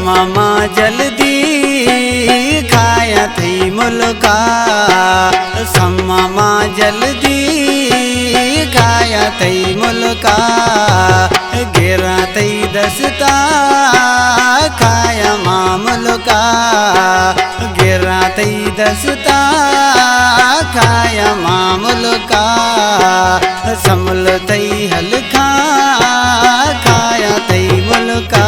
सम्मा जल्दी खाया थई मुल्का, सम्मा जल्दी खाया थई मुल्का, गिरा थई दस्ता खाया मां मुल्का, गिरा थई दस्ता खाया मां मुल्का, समल थई हलखा खाया थई मुल्का।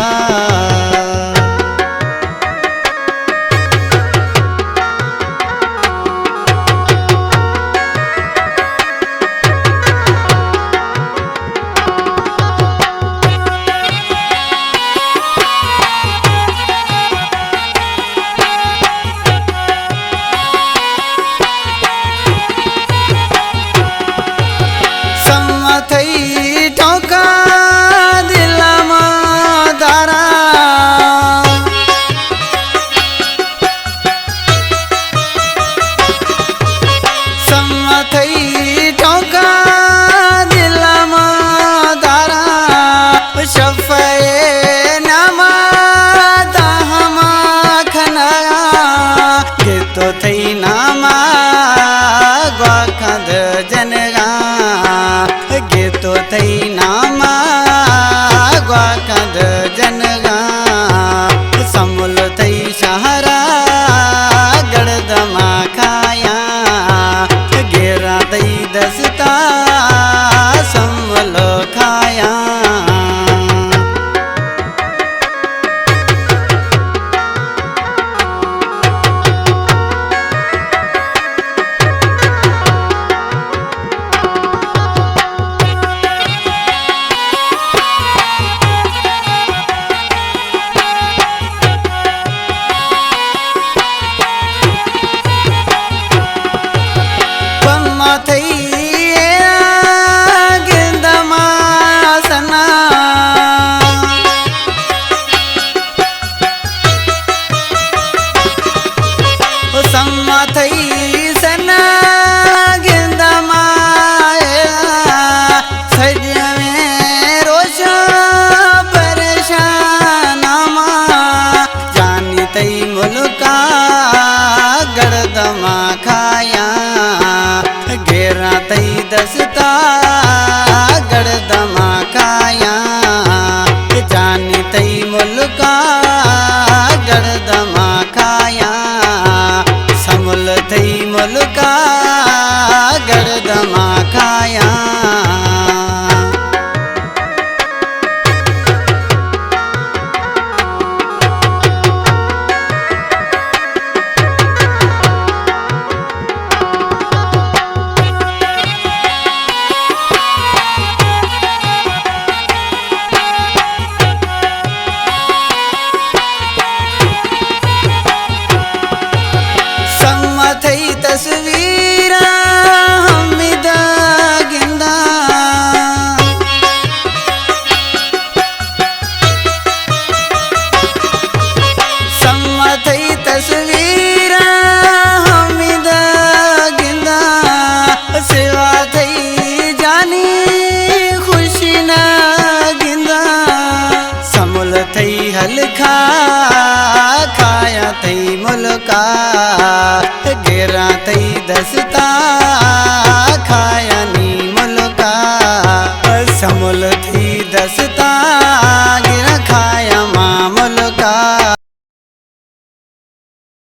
थई ठोका दिलामा दारा, सम्मा थई ठोका दिलामा दारा, शफ़े नामा दाहमा खनाया, गितो थई नामा ग्वाखंद जनगा, गितो थई नामा ग्वाखंद जनगा, समल थई शहरा गड़दमा खाया, गिरा थई दस्ता समल खाया। सम्मा थई सना गिंदमा सज में रोशा परेशानमा, जानी थई मुल्का गड़दमा खाया, गिरा थई दस्ता गड़दमा खाया, जानी थई मुल्का गड़दमा खाया, समल थई मुल्का गड़दमा खाया। सम्मा थई तस्वीरा हमिदा गिंदा, सम्मा थई तस्वीरा हमिदा गिंदा, सेवा थई जानी खुशी ना गिंदा, समल थई हलखा खाया थई मुल्का, गिरा थई दस्ता